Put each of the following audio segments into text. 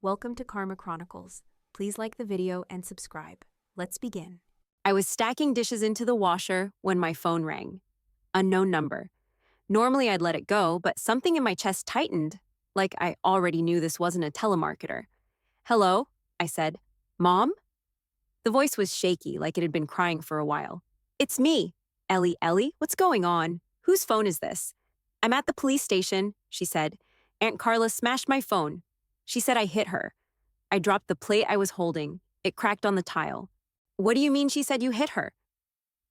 Welcome to Karma Chronicles. Please like the video and subscribe. Let's begin. I was stacking dishes into the washer when my phone rang. Unknown number. Normally I'd let it go, but something in my chest tightened, like I already knew this wasn't a telemarketer. "Hello?" I said. "Mom?" The voice was shaky, like it had been crying for a while. "It's me. Ellie, what's going on? Whose phone is this?" "I'm at the police station," she said. "Aunt Carla smashed my phone. She said I hit her." I dropped the plate I was holding. It cracked on the tile. "What do you mean she said you hit her?"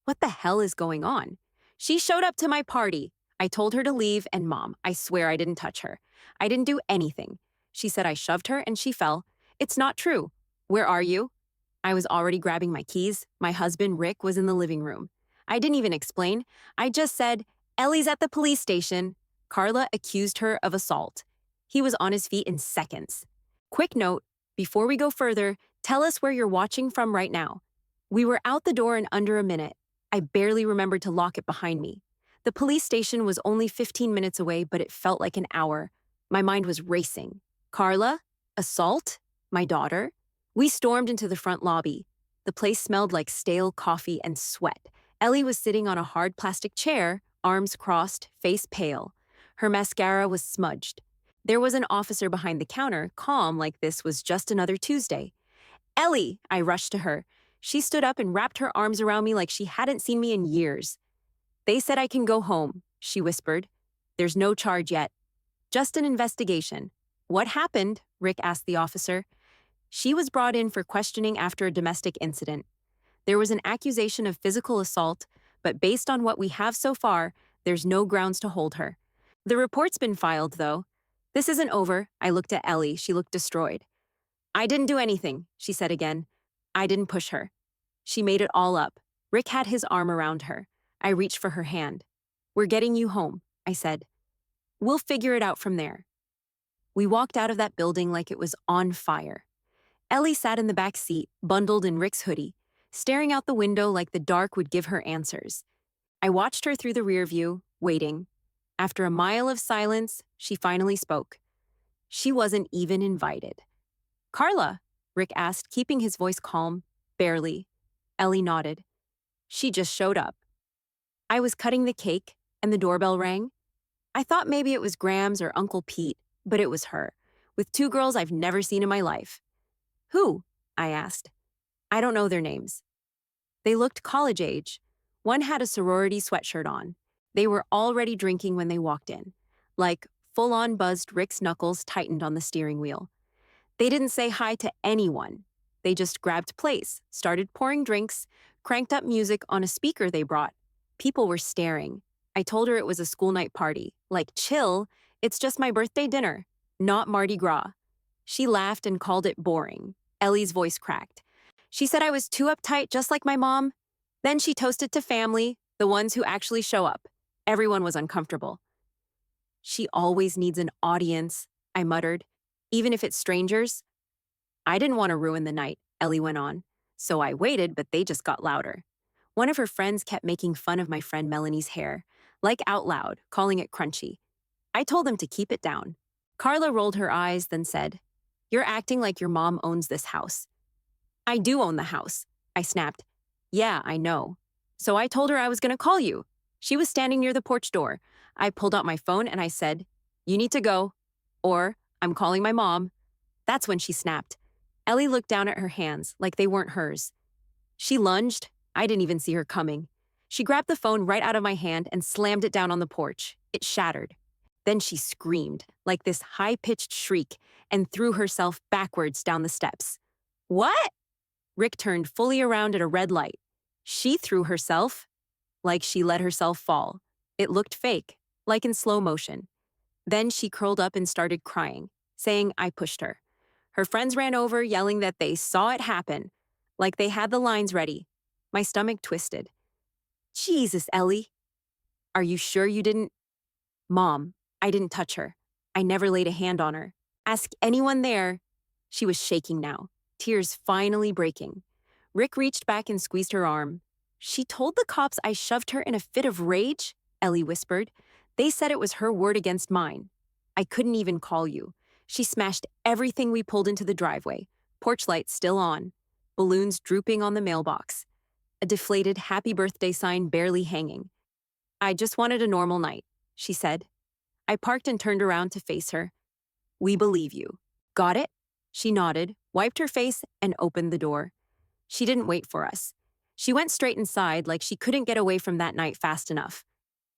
What the hell is going on? "She showed up to my party. I told her to leave, and Mom, I swear I didn't touch her. I didn't do anything. She said I shoved her and she fell. It's not true. Where are you?" I was already grabbing my keys. My husband, Rick, was in the living room. I didn't even explain. I just said, "Ellie's at the police station." Carla accused her of assault. He was on his feet in seconds. Quick note, before we go further, tell us where you're watching from right now. We were out the door in under a minute. I barely remembered to lock it behind me. The police station was only 15 minutes away, but it felt like an hour. My mind was racing. Carla? Assault? My daughter? We stormed into the front lobby. The place smelled like stale coffee and sweat. Ellie was sitting on a hard plastic chair, arms crossed, face pale. Her mascara was smudged. There was an officer behind the counter, calm like this was just another Tuesday. "Ellie!" I rushed to her. She stood up and wrapped her arms around me like she hadn't seen me in years. "They said I can go home," she whispered. "There's no charge yet. Just an investigation." "What happened?" Rick asked the officer. "She was brought in for questioning after a domestic incident. There was an accusation of physical assault, but based on what we have so far, there's no grounds to hold her. The report's been filed, though. This isn't over." I looked at Ellie. She looked destroyed. "I didn't do anything," she said again. "I didn't push her." She made it all up. Rick had his arm around her. I reached for her hand. "We're getting you home," I said. "We'll figure it out from there." We walked out of that building like it was on fire. Ellie sat in the back seat, bundled in Rick's hoodie, staring out the window like the dark would give her answers. I watched her through the rear view, waiting. After a mile of silence, she finally spoke. She wasn't even invited. "Carla?" Rick asked, keeping his voice calm. "Barely." Ellie nodded. "She just showed up." I was cutting the cake, and the doorbell rang. I thought maybe it was Grams or Uncle Pete, but it was her, with two girls I've never seen in my life. "Who?" I asked. "I don't know their names." They looked college age. One had a sorority sweatshirt on. They were already drinking when they walked in. Like, full-on buzzed, Rick's knuckles tightened on the steering wheel. They didn't say hi to anyone. They just grabbed plates, started pouring drinks, cranked up music on a speaker they brought. People were staring. I told her it was a school night party. Like, chill, it's just my birthday dinner, not Mardi Gras. She laughed and called it boring. Ellie's voice cracked. She said I was too uptight, just like my mom. Then she toasted to family, the ones who actually show up. Everyone was uncomfortable. "She always needs an audience," I muttered, "even if it's strangers." "I didn't want to ruin the night," Ellie went on. "So I waited, but they just got louder." One of her friends kept making fun of my friend Melanie's hair, like out loud, calling it crunchy. I told them to keep it down. Carla rolled her eyes, then said, "You're acting like your mom owns this house." "I do own the house," I snapped. "Yeah, I know." "So I told her I was going to call you." She was standing near the porch door. I pulled out my phone and I said, "You need to go," or "I'm calling my mom." That's when she snapped. Ellie looked down at her hands like they weren't hers. She lunged. I didn't even see her coming. She grabbed the phone right out of my hand and slammed it down on the porch. It shattered. Then she screamed, like this high-pitched shriek, and threw herself backwards down the steps. "What?" Rick turned fully around at a red light. She threw herself, like she let herself fall. It looked fake, like in slow motion. Then she curled up and started crying, saying I pushed her. Her friends ran over, yelling that they saw it happen, like they had the lines ready. My stomach twisted. "Jesus, Ellie. Are you sure you didn't?" "Mom, I didn't touch her. I never laid a hand on her. Ask anyone there." She was shaking now, tears finally breaking. Rick reached back and squeezed her arm. "She told the cops I shoved her in a fit of rage," Ellie whispered. "They said it was her word against mine. I couldn't even call you. She smashed everything we pulled into the driveway, porch lights still on, balloons drooping on the mailbox, a deflated happy birthday sign barely hanging. I just wanted a normal night, she said. I parked and turned around to face her. We believe you. Got it? She nodded, wiped her face, and opened the door. She didn't wait for us. She went straight inside like she couldn't get away from that night fast enough.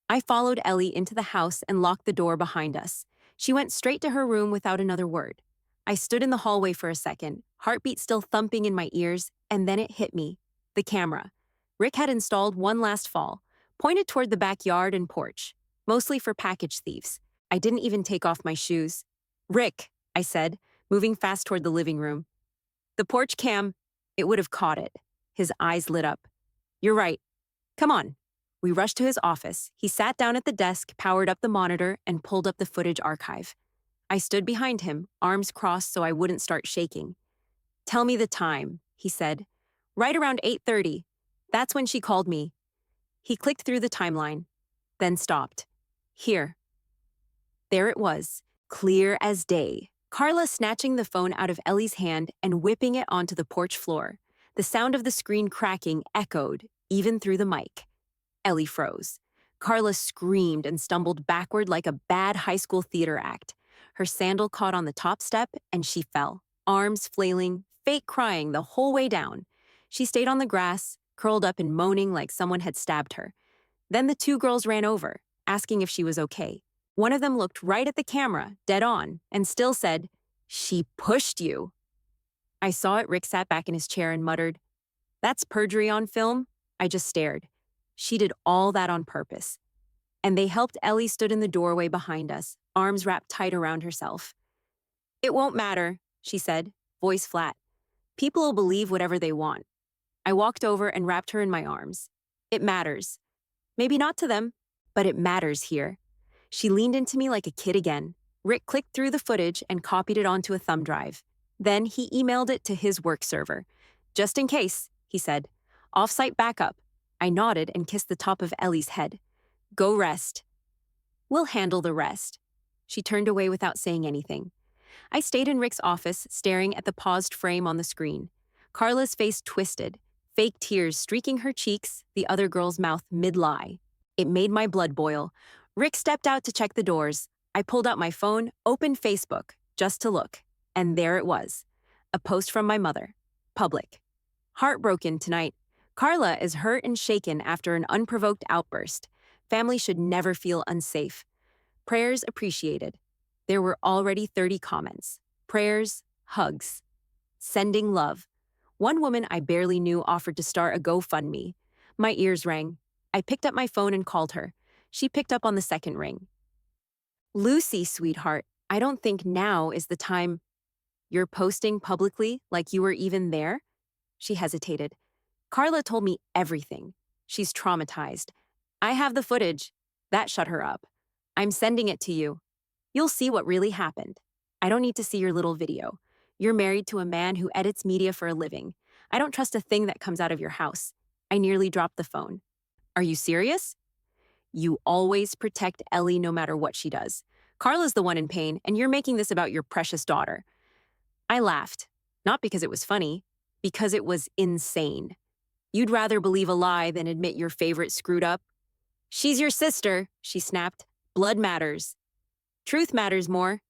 I followed Ellie into the house and locked the door behind us. She went straight to her room without another word. I stood in the hallway for a second, heartbeat still thumping in my ears, and then it hit me. The camera. Rick had installed one last fall, pointed toward the backyard and porch, mostly for package thieves. I didn't even take off my shoes. Rick, I said, moving fast toward the living room. The porch cam, it would have caught it. His eyes lit up. You're right. Come on. We rushed to his office. He sat down at the desk, powered up the monitor, and pulled up the footage archive. I stood behind him, arms crossed so I wouldn't start shaking. Tell me the time, he said. Right around 8:30. That's when she called me. He clicked through the timeline, then stopped. Here. There it was, clear as day. Carla snatching the phone out of Ellie's hand and whipping it onto the porch floor. The sound of the screen cracking echoed, even through the mic. Ellie froze. Carla screamed and stumbled backward like a bad high school theater act. Her sandal caught on the top step and she fell, arms flailing, fake crying the whole way down. She stayed on the grass, curled up and moaning like someone had stabbed her. Then the two girls ran over, asking if she was okay. One of them looked right at the camera, dead on, and still said, "She pushed you." I saw it. Rick sat back in his chair and muttered, "That's perjury on film." I just stared. She did all that on purpose. And they helped. Ellie stood in the doorway behind us, arms wrapped tight around herself. It won't matter, she said, voice flat. People will believe whatever they want. I walked over and wrapped her in my arms. It matters. Maybe not to them, but it matters here. She leaned into me like a kid again. Rick clicked through the footage and copied it onto a thumb drive. Then he emailed it to his work server. Just in case, he said. Off-site backup. I nodded and kissed the top of Ellie's head. Go rest. We'll handle the rest. She turned away without saying anything. I stayed in Rick's office, staring at the paused frame on the screen. Carla's face twisted, fake tears streaking her cheeks, the other girl's mouth mid-lie. It made my blood boil. Rick stepped out to check the doors. I pulled out my phone, opened Facebook, just to look. And there it was. A post from my mother. Public. Heartbroken tonight. Carla is hurt and shaken after an unprovoked outburst. Family should never feel unsafe. Prayers appreciated. There were already 30 comments. Prayers, hugs. Sending love. One woman I barely knew offered to start a GoFundMe. My ears rang. I picked up my phone and called her. She picked up on the second ring. Lucy, sweetheart, I don't think now is the time. You're posting publicly like you were even there? She hesitated. Carla told me everything. She's traumatized. I have the footage. That shut her up. I'm sending it to you. You'll see what really happened. I don't need to see your little video. You're married to a man who edits media for a living. I don't trust a thing that comes out of your house. I nearly dropped the phone. Are you serious? You always protect Ellie no matter what she does. Carla's the one in pain, and you're making this about your precious daughter. I laughed, not because it was funny, because it was insane. You'd rather believe a lie than admit your favorite screwed up. She's your sister, she snapped. Blood matters. Truth matters more.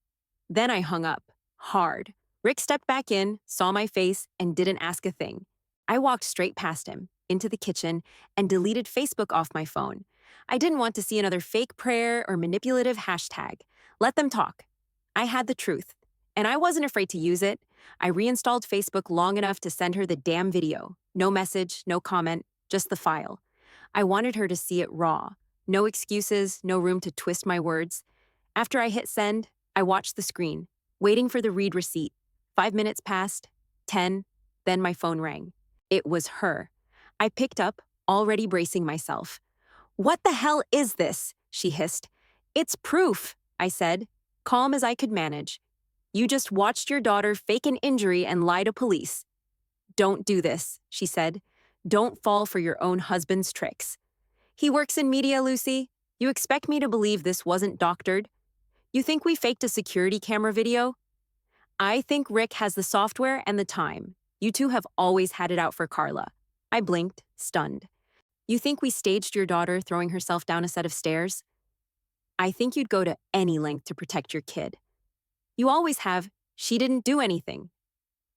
Then I hung up, hard. Rick stepped back in, saw my face, and didn't ask a thing. I walked straight past him, into the kitchen, and deleted Facebook off my phone. I didn't want to see another fake prayer or manipulative hashtag. Let them talk. I had the truth, and I wasn't afraid to use it. I reinstalled Facebook long enough to send her the damn video. No message, no comment, just the file. I wanted her to see it raw. No excuses, no room to twist my words. After I hit send, I watched the screen, waiting for the read receipt. 5 minutes passed, 10, then my phone rang. It was her. I picked up, already bracing myself. What the hell is this? She hissed. It's proof, I said, calm as I could manage. You just watched your daughter fake an injury and lie to police. Don't do this, she said. Don't fall for your own husband's tricks. He works in media, Lucy. You expect me to believe this wasn't doctored? You think we faked a security camera video? I think Rick has the software and the time. You two have always had it out for Carla. I blinked, stunned. You think we staged your daughter throwing herself down a set of stairs? I think you'd go to any length to protect your kid. You always have. She didn't do anything.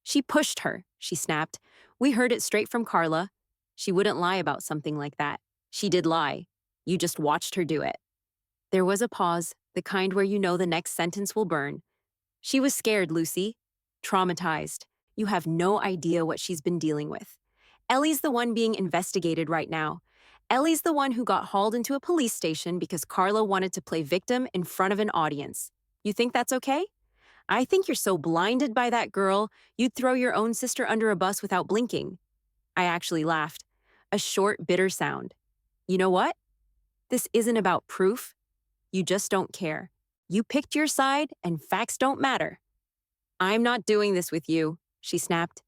She pushed her, she snapped. We heard it straight from Carla. She wouldn't lie about something like that. She did lie. You just watched her do it. There was a pause, the kind where you know the next sentence will burn. She was scared, Lucy. Traumatized. You have no idea what she's been dealing with. Ellie's the one being investigated right now. Ellie's the one who got hauled into a police station because Carla wanted to play victim in front of an audience. You think that's okay? I think you're so blinded by that girl, you'd throw your own sister under a bus without blinking. I actually laughed. A short, bitter sound. You know what? This isn't about proof. You just don't care. You picked your side, and facts don't matter. I'm not doing this with you, she snapped.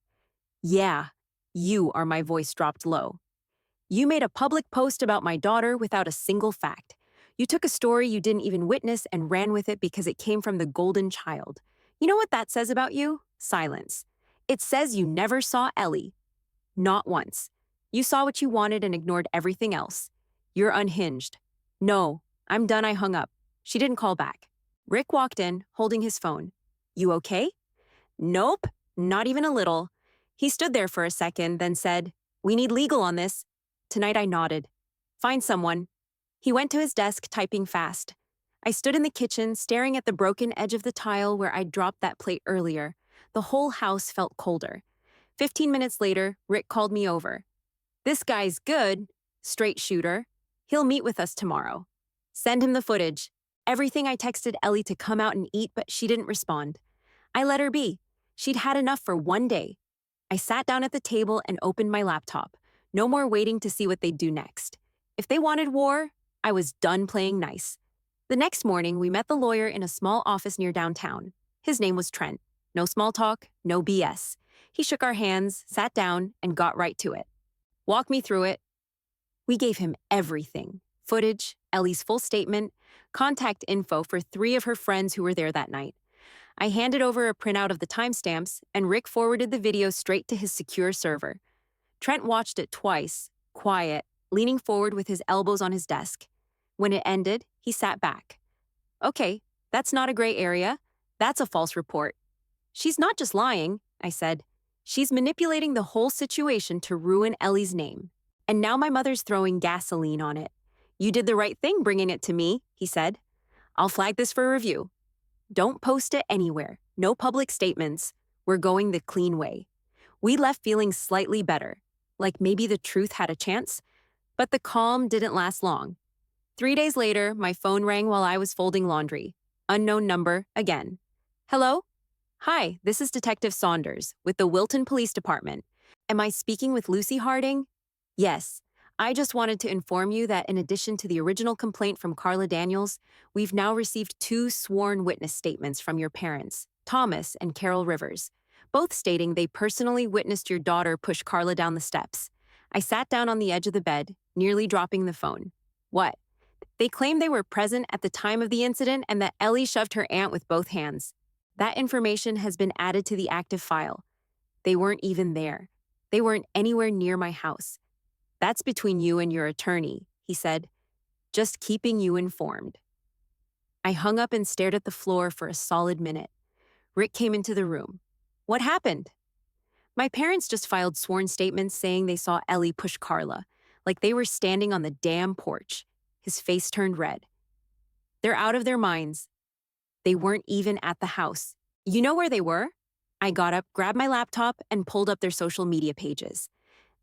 Yeah, you are. My voice dropped low. You made a public post about my daughter without a single fact. You took a story you didn't even witness and ran with it because it came from the golden child. You know what that says about you? Silence. It says you never saw Ellie. Not once. You saw what you wanted and ignored everything else. You're unhinged. No, I'm done. I hung up. She didn't call back. Rick walked in, holding his phone. You okay? Nope, not even a little. He stood there for a second, then said, We need legal on this. Tonight I nodded. Find someone. He went to his desk, typing fast. I stood in the kitchen, staring at the broken edge of the tile where I'd dropped that plate earlier. The whole house felt colder. 15 minutes later, Rick called me over. This guy's good, straight shooter. He'll meet with us tomorrow. Send him the footage. Everything. I texted Ellie to come out and eat, but she didn't respond. I let her be. She'd had enough for one day. I sat down at the table and opened my laptop. No more waiting to see what they'd do next. If they wanted war, I was done playing nice. The next morning, we met the lawyer in a small office near downtown. His name was Trent. No small talk, no BS. He shook our hands, sat down, and got right to it. Walk me through it. We gave him everything. Footage, Ellie's full statement, contact info for 3 of her friends who were there that night. I handed over a printout of the timestamps, and Rick forwarded the video straight to his secure server. Trent watched it twice, quiet, leaning forward with his elbows on his desk. When it ended, he sat back. Okay, that's not a gray area. That's a false report. She's not just lying, I said. She's manipulating the whole situation to ruin Ellie's name. And now my mother's throwing gasoline on it. You did the right thing bringing it to me, he said. I'll flag this for review. Don't post it anywhere. No public statements. We're going the clean way. We left feeling slightly better, like maybe the truth had a chance. But the calm didn't last long. 3 days later, my phone rang while I was folding laundry. Unknown number, again. Hello? Hi, this is Detective Saunders with the Wilton Police Department. Am I speaking with Lucy Harding? Yes. I just wanted to inform you that in addition to the original complaint from Carla Daniels, we've now received 2 sworn witness statements from your parents, Thomas and Carol Rivers, both stating they personally witnessed your daughter push Carla down the steps. I sat down on the edge of the bed, nearly dropping the phone. What? They claim they were present at the time of the incident and that Ellie shoved her aunt with both hands. That information has been added to the active file. They weren't even there. They weren't anywhere near my house. That's between you and your attorney, he said. Just keeping you informed. I hung up and stared at the floor for a solid minute. Rick came into the room. What happened? My parents just filed sworn statements saying they saw Ellie push Carla, like they were standing on the damn porch. His face turned red. They're out of their minds. They weren't even at the house. You know where they were? I got up, grabbed my laptop, and pulled up their social media pages.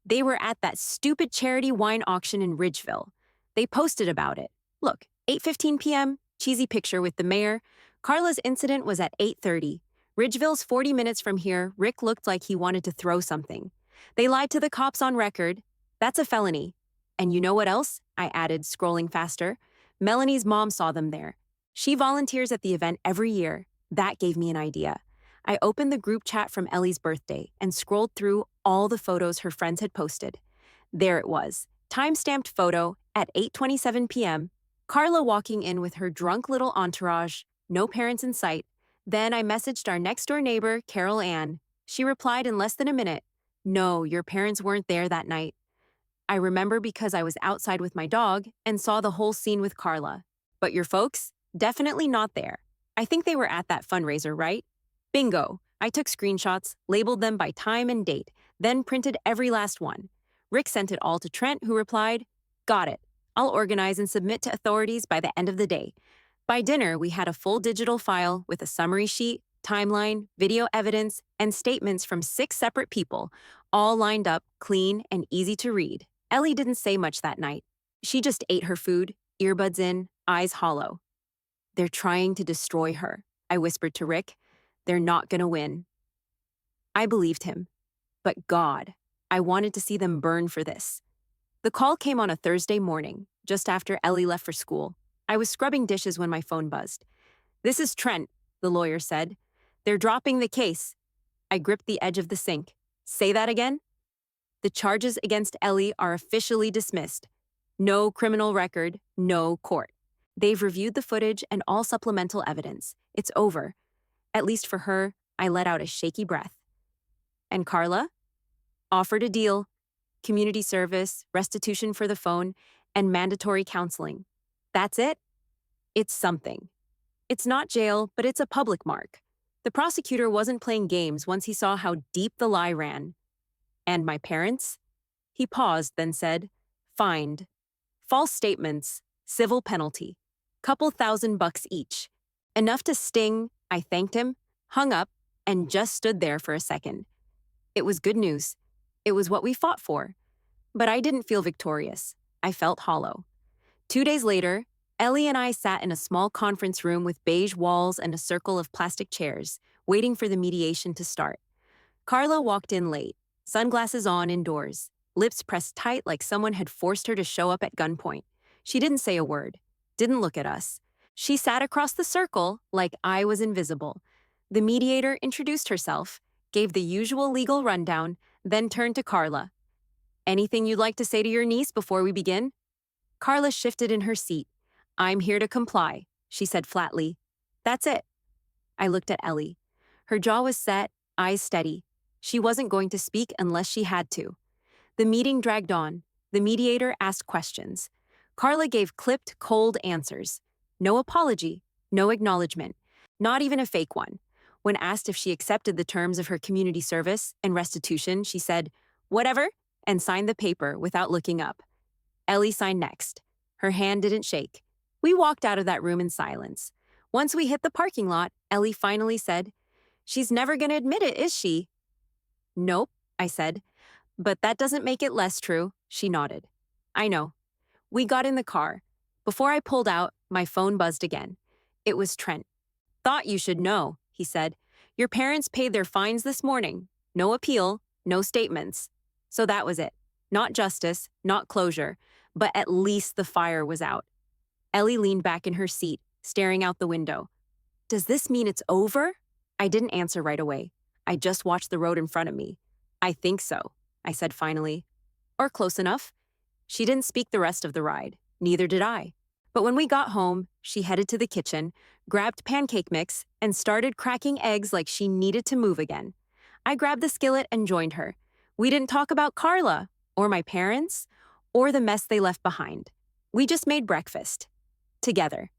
They were at that stupid charity wine auction in Ridgeville. They posted about it. Look, 8:15 p.m., cheesy picture with the mayor. Carla's incident was at 8:30. Ridgeville's 40 minutes from here. Rick looked like he wanted to throw something. They lied to the cops on record. That's a felony. And you know what else? I added, scrolling faster. Melanie's mom saw them there. She volunteers at the event every year. That gave me an idea. I opened the group chat from Ellie's birthday and scrolled through all the photos her friends had posted. There it was, time-stamped photo at 8:27 p.m., Carla walking in with her drunk little entourage, no parents in sight. Then I messaged our next door neighbor, Carol Ann. She replied in less than a minute. No, your parents weren't there that night. I remember because I was outside with my dog and saw the whole scene with Carla. But your folks? Definitely not there. I think they were at that fundraiser, right? Bingo. I took screenshots, labeled them by time and date, then printed every last one. Rick sent it all to Trent, who replied, Got it. I'll organize and submit to authorities by the end of the day. By dinner, we had a full digital file with a summary sheet, timeline, video evidence, and statements from 6 separate people, all lined up, clean, and easy to read. Ellie didn't say much that night. She just ate her food, earbuds in, eyes hollow. They're trying to destroy her, I whispered to Rick. They're not gonna win. I believed him. But God, I wanted to see them burn for this. The call came on a Thursday morning, just after Ellie left for school. I was scrubbing dishes when my phone buzzed. This is Trent, the lawyer said. They're dropping the case. I gripped the edge of the sink. Say that again? The charges against Ellie are officially dismissed. No criminal record, no court. They've reviewed the footage and all supplemental evidence. It's over. At least for her, I let out a shaky breath. And Carla? Offered a deal. Community service, restitution for the phone, and mandatory counseling. That's it? It's something. It's not jail, but it's a public mark. The prosecutor wasn't playing games once he saw how deep the lie ran. And my parents? He paused, then said, Fined. False statements, civil penalty. Couple $1,000 each. Enough to sting. I thanked him, hung up, and just stood there for a second. It was good news. It was what we fought for. But I didn't feel victorious. I felt hollow. 2 days later, Ellie and I sat in a small conference room with beige walls and a circle of plastic chairs, waiting for the mediation to start. Carla walked in late, sunglasses on indoors, lips pressed tight like someone had forced her to show up at gunpoint. She didn't say a word, didn't look at us. She sat across the circle like I was invisible. The mediator introduced herself, gave the usual legal rundown, then turned to Carla. Anything you'd like to say to your niece before we begin? Carla shifted in her seat. I'm here to comply, she said flatly. That's it. I looked at Ellie. Her jaw was set, eyes steady. She wasn't going to speak unless she had to. The meeting dragged on. The mediator asked questions. Carla gave clipped, cold answers. No apology, no acknowledgement, not even a fake one. When asked if she accepted the terms of her community service and restitution, she said, whatever, and signed the paper without looking up. Ellie signed next. Her hand didn't shake. We walked out of that room in silence. Once we hit the parking lot, Ellie finally said, She's never going to admit it, is she? Nope, I said. But that doesn't make it less true, she nodded. I know. We got in the car. Before I pulled out, my phone buzzed again. It was Trent. Thought you should know, he said. Your parents paid their fines this morning. No appeal, no statements. So that was it. Not justice, not closure, but at least the fire was out. Ellie leaned back in her seat, staring out the window. Does this mean it's over? I didn't answer right away. I just watched the road in front of me. I think so, I said finally. Or close enough. She didn't speak the rest of the ride. Neither did I. But when we got home, she headed to the kitchen, grabbed pancake mix, and started cracking eggs like she needed to move again. I grabbed the skillet and joined her. We didn't talk about Carla, or my parents, or the mess they left behind. We just made breakfast. Together.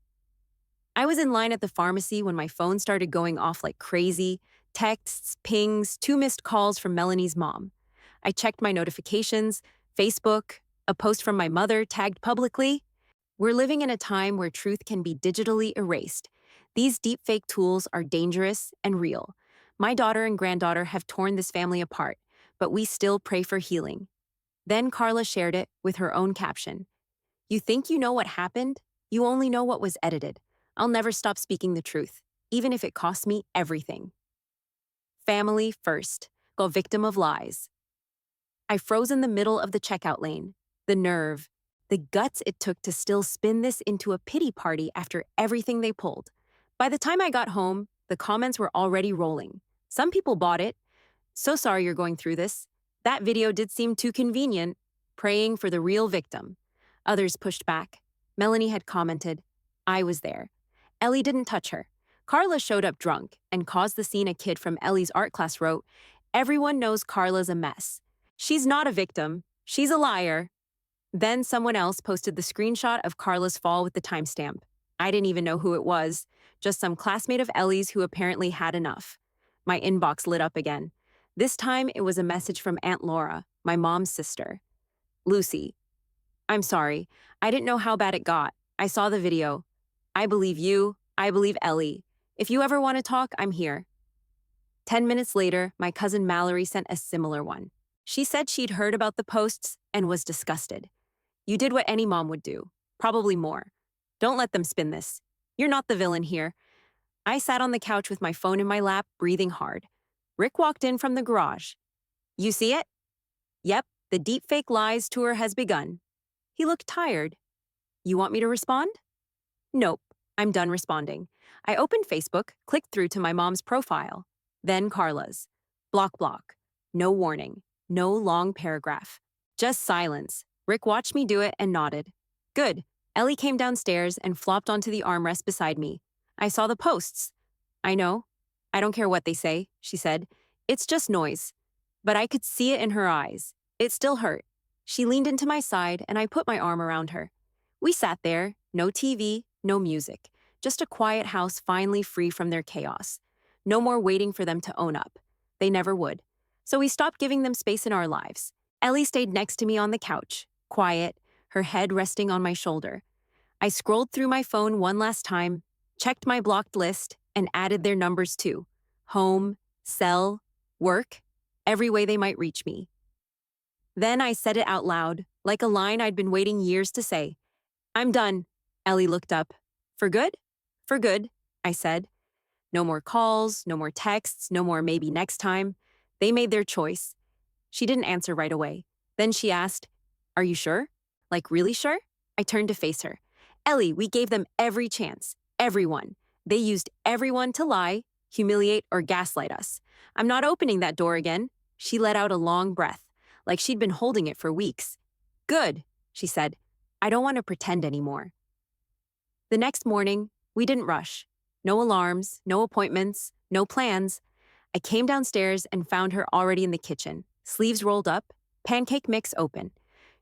I was in line at the pharmacy when my phone started going off like crazy. Texts, pings, 2 missed calls from Melanie's mom. I checked my notifications, Facebook, a post from my mother tagged publicly. We're living in a time where truth can be digitally erased. These deepfake tools are dangerous and real. My daughter and granddaughter have torn this family apart, but we still pray for healing. Then Carla shared it with her own caption. You think you know what happened? You only know what was edited. I'll never stop speaking the truth, even if it costs me everything. Family first. Go victim of lies. I froze in the middle of the checkout lane. The nerve. The guts it took to still spin this into a pity party after everything they pulled. By the time I got home, the comments were already rolling. Some people bought it. So sorry you're going through this. That video did seem too convenient. Praying for the real victim. Others pushed back. Melanie had commented, I was there. Ellie didn't touch her. Carla showed up drunk and caused the scene. A kid from Ellie's art class wrote, "Everyone knows Carla's a mess. She's not a victim. She's a liar." Then someone else posted the screenshot of Carla's fall with the timestamp. I didn't even know who it was, just some classmate of Ellie's who apparently had enough. My inbox lit up again. This time it was a message from Aunt Laura, my mom's sister. "Lucy, I'm sorry. I didn't know how bad it got. I saw the video. I believe you. I believe Ellie. If you ever want to talk, I'm here." 10 minutes later, my cousin Mallory sent a similar one. She said she'd heard about the posts and was disgusted. "You did what any mom would do, probably more. Don't let them spin this. You're not the villain here." I sat on the couch with my phone in my lap, breathing hard. Rick walked in from the garage. "You see it?" "Yep, the deepfake lies tour has begun." He looked tired. "You want me to respond?" "Nope, I'm done responding." I opened Facebook, clicked through to my mom's profile. Then Carla's. Block, block. No warning. No long paragraph. Just silence. Rick watched me do it and nodded. "Good." Ellie came downstairs and flopped onto the armrest beside me. "I saw the posts." "I know. I don't care what they say," she said. "It's just noise." But I could see it in her eyes. It still hurt. She leaned into my side and I put my arm around her. We sat there, no TV, no music, just a quiet house finally free from their chaos. No more waiting for them to own up. They never would. So we stopped giving them space in our lives. Ellie stayed next to me on the couch, quiet, her head resting on my shoulder. I scrolled through my phone one last time, checked my blocked list, and added their numbers too. Home, cell, work, every way they might reach me. Then I said it out loud, like a line I'd been waiting years to say. "I'm done." Ellie looked up. "For good?" "For good," I said. No more calls, no more texts, no more maybe next time. They made their choice. She didn't answer right away. Then she asked, "Are you sure? Like really sure?" I turned to face her. "Ellie, we gave them every chance. Everyone. They used everyone to lie, humiliate, or gaslight us. I'm not opening that door again." She let out a long breath, like she'd been holding it for weeks. "Good," she said. "I don't want to pretend anymore." The next morning, we didn't rush. No alarms, no appointments, no plans. I came downstairs and found her already in the kitchen, sleeves rolled up, pancake mix open.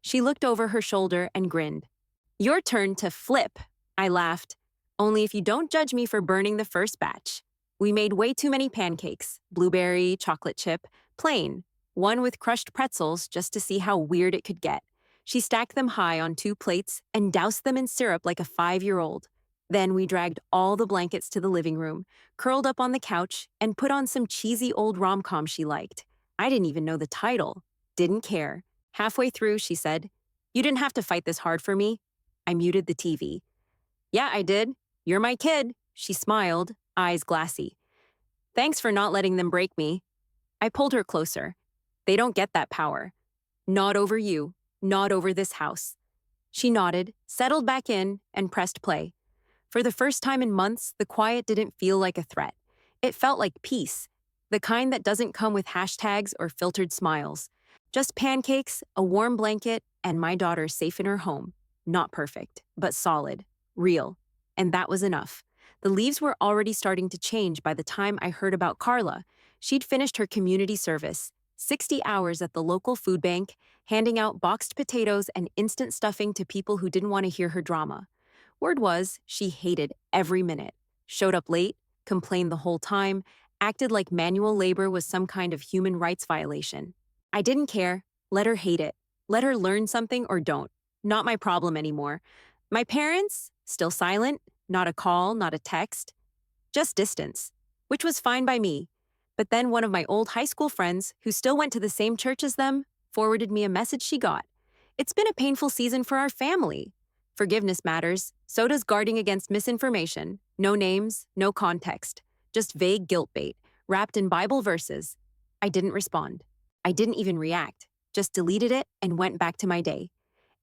She looked over her shoulder and grinned. "Your turn to flip," I laughed. "Only if you don't judge me for burning the first batch." We made way too many pancakes, blueberry, chocolate chip, plain, one with crushed pretzels just to see how weird it could get. She stacked them high on 2 plates and doused them in syrup like a 5-year-old. Then we dragged all the blankets to the living room, curled up on the couch, and put on some cheesy old rom-com she liked. I didn't even know the title. Didn't care. Halfway through, she said, "You didn't have to fight this hard for me." I muted the TV. "Yeah, I did. You're my kid." She smiled, eyes glassy. "Thanks for not letting them break me." I pulled her closer. "They don't get that power. Not over you. Not over this house." She nodded, settled back in, and pressed play. For the first time in months, the quiet didn't feel like a threat. It felt like peace, the kind that doesn't come with hashtags or filtered smiles. Just pancakes, a warm blanket, and my daughter safe in her home. Not perfect, but solid, real. And that was enough. The leaves were already starting to change by the time I heard about Carla. She'd finished her community service, 60 hours at the local food bank, handing out boxed potatoes and instant stuffing to people who didn't want to hear her drama. Word was, she hated every minute, showed up late, complained the whole time, acted like manual labor was some kind of human rights violation. I didn't care. Let her hate it. Let her learn something or don't. Not my problem anymore. My parents? Still silent. Not a call, not a text. Just distance. Which was fine by me. But then one of my old high school friends, who still went to the same church as them, forwarded me a message she got. "It's been a painful season for our family. Forgiveness matters. So does guarding against misinformation. No names, no context. Just vague guilt bait, wrapped in Bible verses." I didn't respond. I didn't even react. Just deleted it and went back to my day.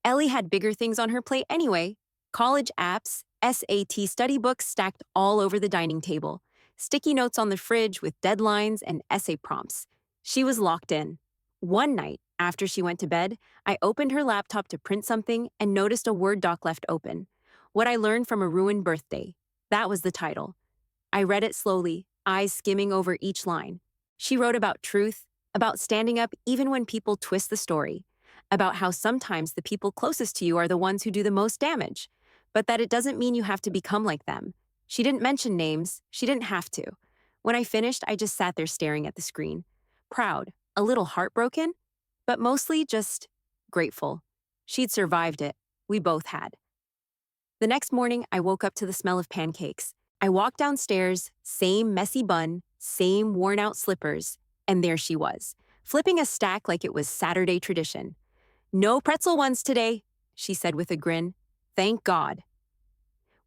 Ellie had bigger things on her plate anyway. College apps, SAT study books stacked all over the dining table. Sticky notes on the fridge with deadlines and essay prompts. She was locked in. One night, after she went to bed, I opened her laptop to print something and noticed a Word doc left open. "What I Learned from a Ruined Birthday." That was the title. I read it slowly, eyes skimming over each line. She wrote about truth, about standing up even when people twist the story, about how sometimes the people closest to you are the ones who do the most damage, but that it doesn't mean you have to become like them. She didn't mention names, she didn't have to. When I finished, I just sat there staring at the screen, proud, a little heartbroken, but mostly just grateful. She'd survived it. We both had. The next morning, I woke up to the smell of pancakes. I walked downstairs, same messy bun, same worn out slippers, and there she was, flipping a stack like it was Saturday tradition. "No pretzel ones today," she said with a grin. "Thank God."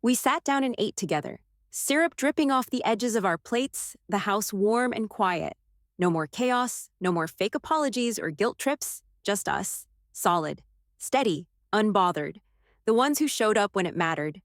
We sat down and ate together, syrup dripping off the edges of our plates, the house warm and quiet. No more chaos, no more fake apologies or guilt trips, just us. Solid, steady, unbothered. The ones who showed up when it mattered,